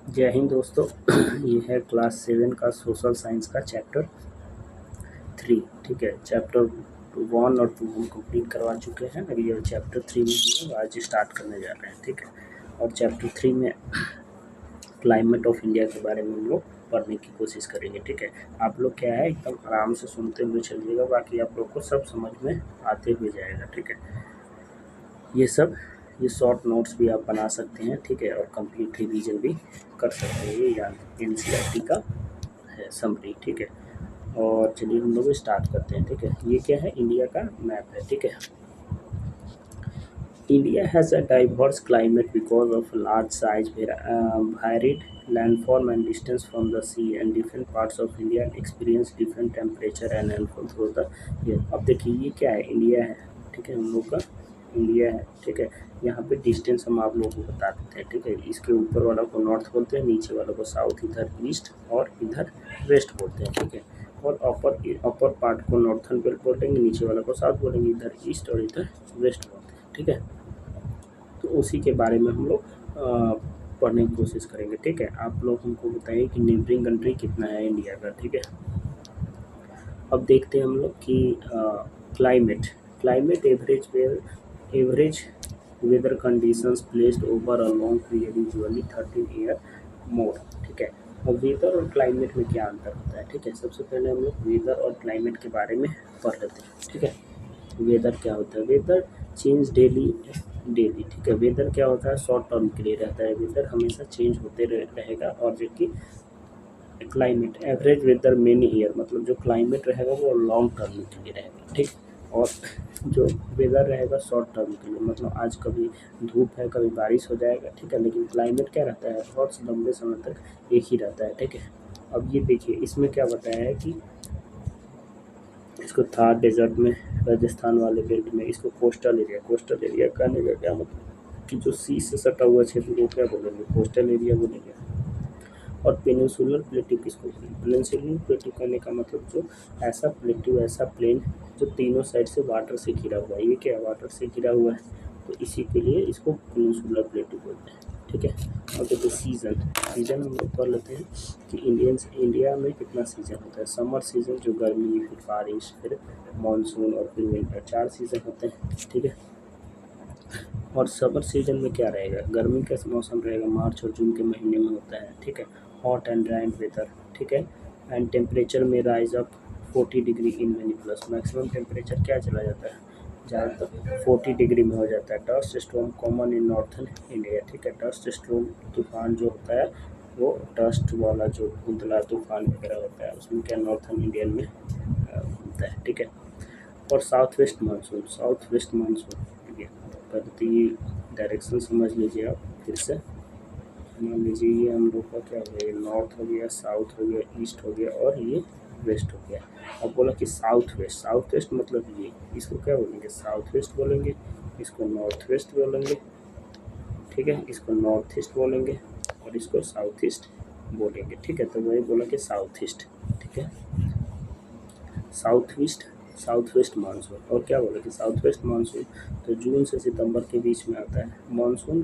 जय हिंद दोस्तों। ये है क्लास 7 का सोशल साइंस का चैप्टर 3। ठीक है, चैप्टर 1 और 2 हम कंप्लीट करवा चुके हैं। अभी ये चैप्टर 3 में हम आज स्टार्ट करने जा रहे हैं। ठीक है, और चैप्टर 3 में क्लाइमेट ऑफ इंडिया के बारे में हम लोग पढ़ने की कोशिश करेंगे। ठीक है, आप लोग क्या है एकदम आराम से सुनते हुए चलिएगा, बाकी आप लोग को सब समझ में आते हुए जाएगा। ठीक है, ये शॉर्ट नोट्स भी आप बना सकते हैं। ठीक है, और कंप्लीट रिवीजन भी कर सकते हैं। ये एनसीईआरटी का है समरी। ठीक है, और चलिए हम लोग स्टार्ट करते हैं। ठीक है, ये क्या है, इंडिया का मैप है। ठीक है, India has a diverse climate because of large size, varied landform and distance from the sea, and different parts of India experience different temperature and rainfall through the year। अब देखिए ये क्या है, India है। ठीक है, हम लोग का इंडिया है। ठीक है, यहाँ पे डिस्टेंस हम आप लोगों को बता देते हैं। ठीक है, इसके ऊपर वाला को नॉर्थ बोलते हैं, नीचे वाला को साउथ, इधर ईस्ट और इधर वेस्ट बोलते हैं। ठीक है, और अपर पार्ट को नॉर्थन बेल्ट बोलेंगे, नीचे वाला को साउथ बोलेंगे, इधर ईस्ट और इधर वेस्ट बोलते हैं। ठीक है, तो उसी के बारे में हम लोग पढ़ने की कोशिश करेंगे। ठीक है, आप लोग हमको बताइए कि नेबरिंग कंट्री कितना है इंडिया का। ठीक है, अब देखते हैं हम लोग कि climate average weather conditions placed over a long period usually 13 year more. ठीक है, और वेदर और क्लाइमेट में क्या अंतर होता है। ठीक है, सबसे पहले हम लोग वेदर और क्लाइमेट के बारे में पढ़ लेते हैं। ठीक है, वेदर क्या होता है, वेदर चेंज डेली। ठीक है, वेदर क्या होता है, शॉर्ट टर्म के लिए रहता है। वेदर हमेशा चेंज होते रहेगा। और जो कि climate average weather many year, मतलब जो क्लाइमेट रहेगा वो लॉन्ग टर्म के लिए रहेगा। ठीक, और जो वेदर रहेगा शॉर्ट टर्म के लिए, मतलब आज कभी धूप है कभी बारिश हो जाएगा। ठीक है, लेकिन क्लाइमेट क्या रहता है, बहुत लंबे समय तक एक ही रहता है। ठीक है, अब ये देखिए इसमें क्या बताया है कि इसको थार डेजर्ट में, राजस्थान वाले बेल्ट में, इसको कोस्टल एरिया कहने का क्या मतलब कि जो सी से सटा हुआ क्षेत्र को क्या बोलेंगे, कोस्टल एरिया बोलेंगे। और पेनिनसुलर प्लेटिव किसको बोलेंगे, पेनिनसुलर प्लेटिव कहने का मतलब जो ऐसा प्लेटिव, ऐसा प्लेन जो तीनों साइड से वाटर से घिरा हुआ है। ये क्या है, वाटर से घिरा हुआ है, तो इसी के लिए इसको पेनिनसुलर प्लेटिव बोलते हैं। ठीक है, और देखिए सीजन हम लोग कर लेते हैं कि इंडिया में कितना सीजन होता है। समर सीजन जो गर्मी, फिर बारिश, फिर मानसून और फिर विंटर, 4 सीजन होते हैं। ठीक है, और समर सीजन में क्या रहेगा, गर्मी का मौसम रहेगा, मार्च और जून के महीने में होता है। ठीक है, हॉट एंड ड्राई वेदर। ठीक है, एंड टेम्परेचर में rise up 40 degree in many plus, maximum temperature क्या चला जाता है, ज़्यादातर 40 डिग्री में हो जाता है। Dust storm common in northern India. ठीक है, डस्ट स्टॉर्म तूफान जो होता है, वो डस्ट वाला जो धुंधला तूफान वगैरह होता है, उसमें क्या नॉर्थन इंडियन में होता है। ठीक है, और साउथ वेस्ट मानसून पहले तो ये डायरेक्शन समझ लीजिए आप फिर से। मान लीजिए ये हम लोग का क्या हो गया, नॉर्थ हो गया, साउथ हो गया, ईस्ट हो गया और ये वेस्ट हो गया। अब बोला कि साउथ वेस्ट मतलब ये, इसको क्या बोलेंगे, साउथ वेस्ट बोलेंगे, इसको नॉर्थ वेस्ट बोलेंगे। ठीक है, इसको नॉर्थ ईस्ट बोलेंगे और इसको साउथ ईस्ट बोलेंगे। ठीक है, तो वही बोला कि साउथ ईस्ट। ठीक है, साउथ वेस्ट मानसून, और क्या बोला कि साउथ वेस्ट मानसून तो जून से सितंबर के बीच में आता है। Monsoon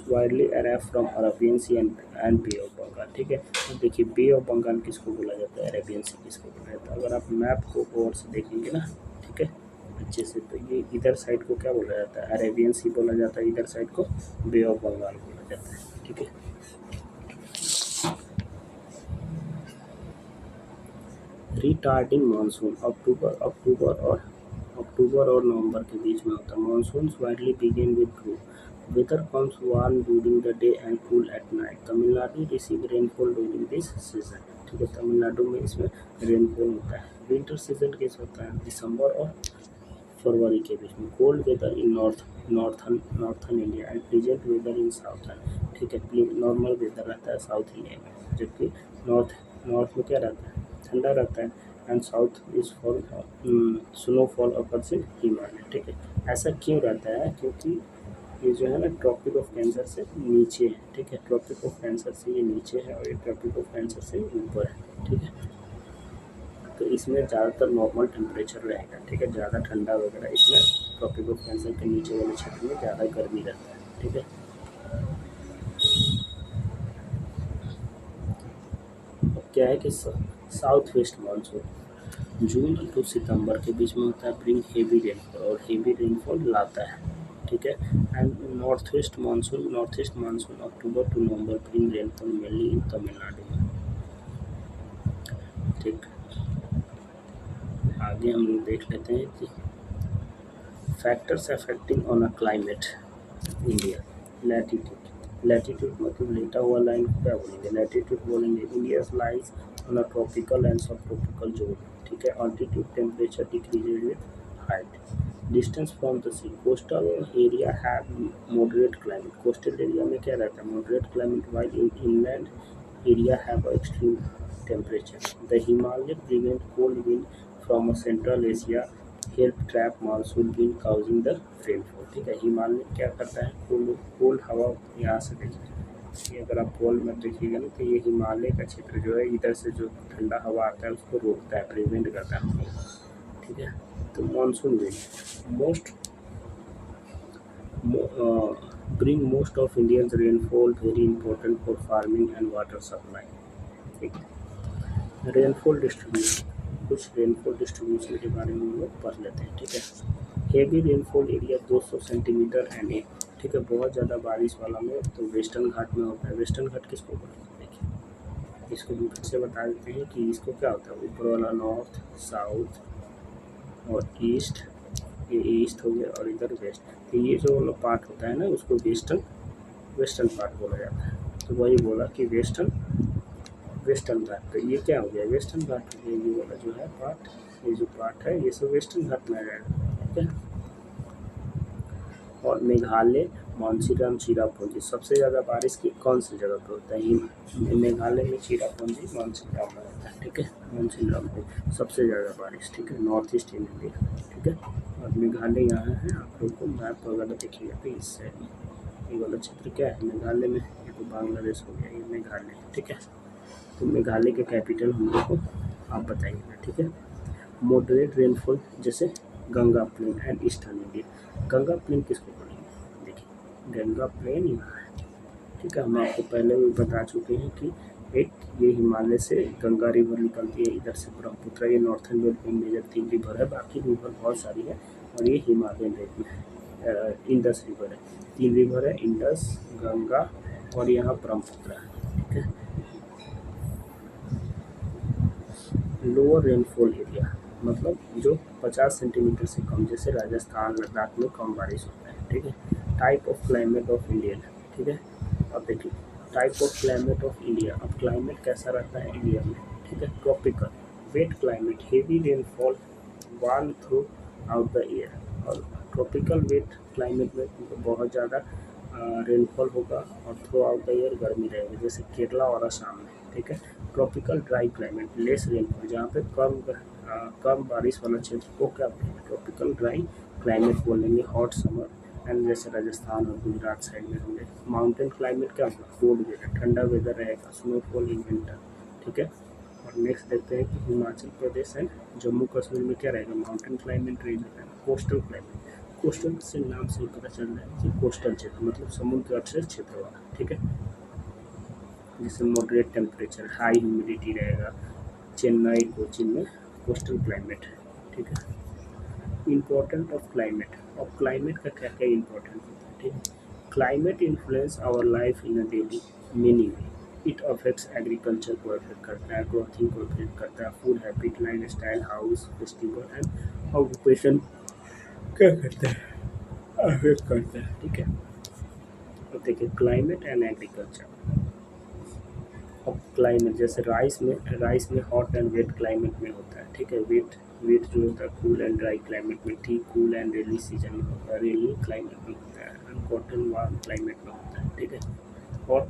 widely arrive from Arabian Sea and Bay of Bengal. ठीक है, तो देखिए बे ऑफ बंगाल किसको बोला जाता है, अरेबियन सी किसको बोला जाता है। अगर आप मैप को गौर से देखेंगे ना, ठीक है अच्छे से, तो ये इधर साइड को क्या बोला जाता है, अरेबियन सी बोला जाता है, इधर साइड को बे ऑफ बंगाल बोला जाता है। ठीक है, रिटार्डिंग मानसून अक्टूबर और नवंबर के बीच में होता है। Monsoon widely begin with weather comes warm during the day and cool at night. Tamil Nadu receive rainfall during this season. ठीक है, तमिलनाडु में इसमें रेनफॉल होता है। विंटर सीजन कैसे होता है, दिसंबर और फरवरी के बीच में। Cold weather in northern India and pleasant weather in southern. ठीक है, नॉर्मल वेदर रहता है साउथ इंडिया में, जबकि नॉर्थ में क्या रहता है, ठंडा रहता है। And south is for snowfall occurs in Himalaya. ठीक है, ऐसा क्यों रहता है, क्योंकि ये जो है ना ट्रॉपिक ऑफ कैंसर से नीचे है। ठीक है, ट्रॉपिक ऑफ कैंसर से ये नीचे है और ये ट्रॉपिक ऑफ कैंसर से ऊपर है। ठीक है, तो इसमें ज़्यादातर नॉर्मल टेम्परेचर रहेगा। ठीक है, ज़्यादा ठंडा वगैरह इसमें ट्रॉपिक ऑफ कैंसर के नीचे वाले क्षेत्र में ज़्यादा गर्मी रहता है। ठीक है, क्या है कि south west monsoon June to सितंबर के बीच में होता है, ब्रिंग हेवी रेनफॉल और हेवी रेनफॉल लाता है, ठीक है। And north east monsoon October to November bring rainfall mainly in Tamil Nadu में, ठीक। आगे हम देख लेते हैं कि factors affecting on a climate India. Latitude मतलब लेटा हुआ लाइन को क्या बोलेंगे, लैटिट्यूड बोलेंगे। India lies on a tropical and subtropical zone, ठीक है। Altitude temperature decreases with height, distance from the sea. Coastal area have moderate climate, coastal area में क्या रहता है, moderate climate, while in inland area have extreme temperature. The Himalaya prevent cold wind from central Asia help trap monsoon wind causing the rainfall, ठीक है। हिमालय क्या करता है, cold हवा, यहाँ से देखिए, ये अगर आप पोल में देखिएगा ना तो ये हिमालय का क्षेत्र जो है, इधर से जो ठंडा हवा आता है उसको रोकता है, प्रिवेंट करता है, ठीक है। तो monsoon wind bring most of India's rainfall, very important for farming and water supply, ठीक है। रेनफॉल डिस्ट्रीब्यूशन, कुछ रेनफॉल डिस्ट्रीब्यूशन के बारे में हम लोग पढ़ लेते हैं, ठीक है। Heavy rainfall area 200 centimetre and a, ठीक है। बहुत ज़्यादा बारिश वाला में तो वेस्टर्न घाट में होता है। वेस्टर्न घाट किसको बोलते हैं, देखिए इसको हम फिर से बता देते हैं कि इसको क्या होता है, ऊपर वाला नॉर्थ, साउथ और ईस्ट, ये ईस्ट हो गया और इधर वेस्ट, तो ये जो वाला पार्ट होता है ना उसको वेस्टर्न पार्ट बोला जाता है। तो वही बोला कि वेस्टर्न घाट, तो ये क्या हो गया, वेस्टर्न घाट हो गया। ये वाला जो है पार्ट, ये जो पार्ट है ये सब वेस्टर्न घाट में आ जाएगा, ठीक है। और मेघालय मानसीराम चिरापुंजी, सबसे ज़्यादा बारिश की कौन सी जगह पे होता है, मेघालय में चिरापुंजी मानसीराम में होता है, ठीक है। मानसीराम में सबसे ज़्यादा बारिश, ठीक है, नॉर्थ ईस्ट इंडिया, ठीक है। और मेघालय यहाँ है, आप लोग को मैप वगैरह देखिएगा तो इस साइड में ये वाला क्षेत्र क्या है, मेघालय में। ये तो बांग्लादेश हो गया, ये मेघालय, ठीक है। तो मेघालय के कैपिटल हम लोग को आप बताइएगा, ठीक है। मॉडरेट रेनफॉल जैसे Ganga plain and eastern India. Ganga plain किसको बोलेंगे, देखिए गंगा प्लेन यहाँ है, ठीक है। हम आपको पहले भी बता चुके हैं कि एक ये हिमालय से गंगा रिवर निकलती है, इधर से ब्रह्मपुत्र, ये नॉर्थन बेल्ट में मेजर 3 रिवर है, बाकी रिवर बहुत सारी है और ये हिमालयन रेट में है। इंडस रिवर है, 3 रिवर है, इंडस, गंगा और यहाँ ब्रह्मपुत्र है, ठीक है। लोअर रेनफॉल एरिया मतलब जो 50 सेंटीमीटर से कम, जैसे राजस्थान लद्दाख में कम बारिश होता है, ठीक है। Type of climate of Indian, ठीक है। अब देखिए type of climate of India, अब क्लाइमेट कैसा रहता है इंडिया में, ठीक है। Tropical wet climate, heavy rainfall warm through out the year, और ट्रॉपिकल वेट क्लाइमेट में बहुत ज़्यादा रेनफॉल होगा और थ्रू आउट द ईयर गर्मी रहेगी, जैसे केरला और असम में, ठीक है। Tropical dry climate, less rainfall, जहाँ पे कम बारिश वाला क्षेत्र को क्या बोलेंगे, ट्रॉपिकल ड्राई क्लाइमेट बोलेंगे। हॉट समर एंड जैसे राजस्थान और गुजरात साइड में होंगे। माउंटेन क्लाइमेट क्या होगा, कोल्ड वेदर, ठंडा वेदर रहेगा, स्नोफॉल इन विंटर, ठीक है। और नेक्स्ट देखते हैं कि हिमाचल प्रदेश एंड जम्मू कश्मीर में क्या रहेगा, माउंटेन क्लाइमेट रहेगा। कोस्टल क्लाइमेट, कोस्टल से नाम से पता चल रहा है कि कोस्टल क्षेत्र मतलब समुद्र तट से क्षेत्र वाला, ठीक है। जिससे मॉडरेट टेम्परेचर, हाई ह्यूमिडिटी रहेगा। चेन्नई कोचिन में कोस्टल क्लाइमेट है, ठीक है। इम्पोर्टेंट ऑफ क्लाइमेट, और क्लाइमेट का क्या क्या इम्पोर्टेंट होता है, ठीक है। Climate influence our life in a daily many way, it affects agriculture को अफेक्ट करता है, क्लॉथिंग को अफेक्ट करता है, food habit, life style, house, festival and occupation क्या करता है, अफेक्ट करता है, ठीक है। अब देखिए क्लाइमेट एंड एग्रीकल्चर। अब क्लाइमेट जैसे राइस में हॉट एंड वेट क्लाइमेट में होता है, ठीक है। वेट जो होता है कूल एंड ड्राई क्लाइमेट में, ठीक कूल एंड रेनी सीजन में होता है, रेनी क्लाइमेट में होता है, एंड कॉटन वार्म क्लाइमेट में होता है, ठीक है। और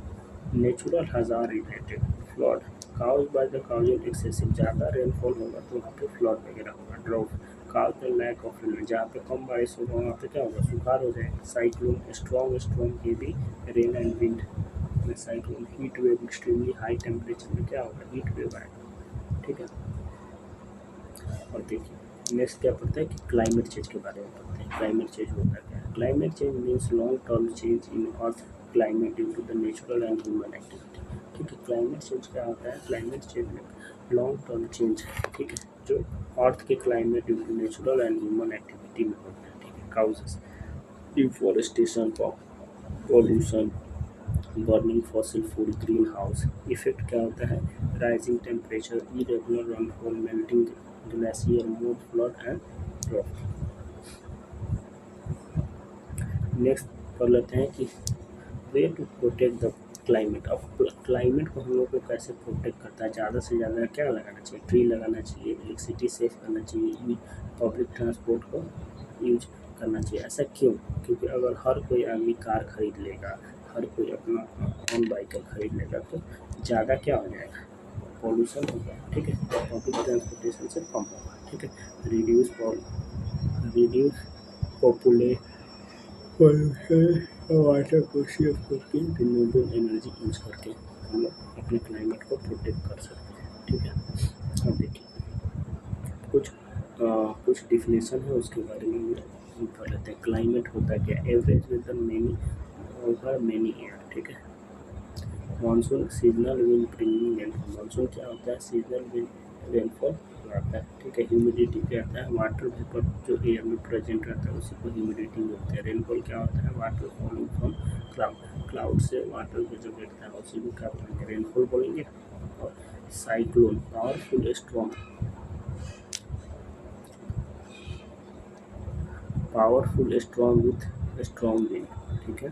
natural hazard related flood cause by the causing excessive, ज़्यादा रेनफॉल होगा तो वहाँ पे फ्लड वगैरह होगा। Drought cause the lack of rain, जहाँ पे कम बारिश होगा वहाँ पे क्या होगा, सुखाड़ हो जाएगा। Cyclone strong heavy rain and wind में, cyclone heat wave, extremely high temperature में क्या होगा, हीट वेव आएगा, ठीक है। और देखिए नेक्स्ट क्या पढ़ते हैं कि क्लाइमेट चेंज के बारे में पढ़ते हैं। क्लाइमेट चेंज होता क्या है? Climate change means long term change in earth climate due to the natural and human activity. ठीक है, क्लाइमेट चेंज क्या होता है? क्लाइमेट चेंज में लॉन्ग टर्म चेंज, ठीक है, जो अर्थ के climate due to natural and human activity में होता है। ठीक है, causes deforestation, pollution, burning fossil food, greenhouse effect क्या होता है? Rising temperature, irregular rainfall, melting glacier, more flood and drought. Next कर लेते हैं कि way to protect the climate. अब क्लाइमेट को हम लोग को कैसे प्रोटेक्ट करता है? ज़्यादा से ज़्यादा क्या लगाना चाहिए? ट्री लगाना चाहिए, इलेक्ट्रिसिटी सेव करना चाहिए, पब्लिक ट्रांसपोर्ट को यूज करना चाहिए। ऐसा क्यों? क्योंकि अगर हर कोई आदमी कार खरीद लेगा, हर कोई अपना ओन व्हीकल खरीद लेगा तो ज़्यादा क्या हो जाएगा? पॉल्यूशन होगा। ठीक है, पब्लिक ट्रांसपोर्टेशन से कम होगा। ठीक है, रिड्यूस पॉपुलेशन, वाटर को सेव करके, रिन्यूएबल एनर्जी यूज करके हम लोग अपने क्लाइमेट को प्रोटेक्ट कर सकते हैं। ठीक है, अब देखिए कुछ डिफिनेशन है उसके बारे में हम पढ़ लेते हैं। क्लाइमेट होता है क्या? Average weather many over many year. ठीक है, monsoon seasonal wind bringing rainfall. Monsoon क्या होता है? सीजनल विंड रेनफॉल आता है। ठीक है, ह्यूमिडिटी क्या आता है? वाटर वेपर जो एयर में प्रेजेंट रहता है उसी को ह्यूमिडिटी बोलते हैं। रेनफॉल क्या होता है? वाटर फॉलिंग फ्रॉम क्लाउड से वाटर को जो गिरता है उसी को क्या बोलेंगे? रेनफॉल बोलेंगे। और cyclone, powerful strong with strong wind. ठीक है,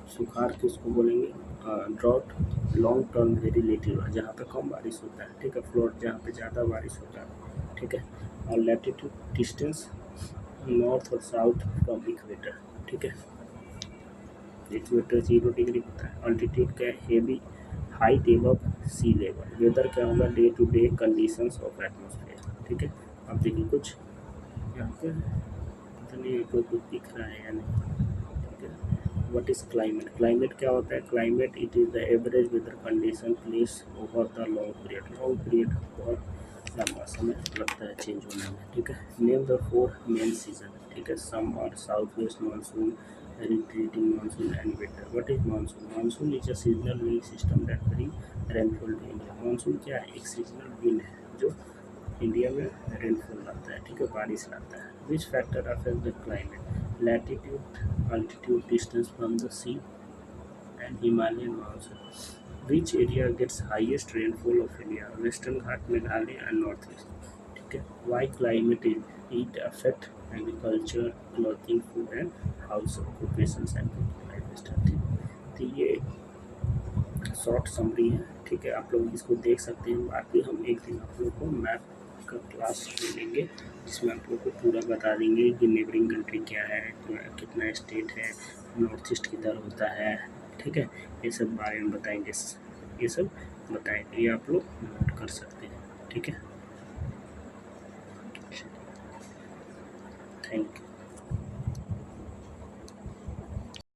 सुखाड़ किसको बोलेंगे? Drought, long term very little, जहाँ पे कम बारिश होता है। ठीक है, फ्लड, जहाँ पे ज़्यादा बारिश होता है। ठीक है, और लैटिट्यूड डिस्टेंस नॉर्थ और साउथ फ्रॉम इक्वेटर। ठीक है, इक्वेटर 0 डिग्री होता है। अल्टीट्यूड क्या है? Heavy height above sea level. Weather क्या होगा? Day to day conditions of atmosphere. ठीक है, अब देखिए कुछ यहाँ पे पता नहीं आपको कुछ दिख रहा है या नहीं। ठीक है, व्हाट इज क्लाइमेट? क्लाइमेट क्या होता है? Climate it is the average weather condition place over the long period. Long period बहुत लंबा समय लगता है चेंज होने में। ठीक है, नेम द 4 मेन सीजन। ठीक है, summer, south west monsoon, retreating monsoon and winter. What is monsoon? Monsoon is a seasonal wind system that bring rainfall to India. Monsoon क्या है? एक seasonal wind है जो इंडिया में रेनफॉल लाता है। ठीक है, बारिश लाता है। Which factor affect the climate? Latitude, altitude, distance from the sea and Himalayan monsoon. Which area gets highest rainfall of India? Western Ghat, Meghalaya and north east. ठीक है, why climate it affect agriculture, clothing, food and house occupations and lifestyle. तो ये short summary है। ठीक है, आप लोग इसको देख सकते हैं। बाकी हम एक दिन आप लोग को मैप का क्लास ले लेंगे जिसमें आप लोग को पूरा बता देंगे कि नेबरिंग कंट्री क्या है, कितना स्टेट है, नॉर्थ ईस्ट किधर होता है। ठीक है, ये सब बारे में बताएंगे, ये सब बताएंगे, ये आप लोग नोट कर सकते हैं। ठीक है, थैंक यू।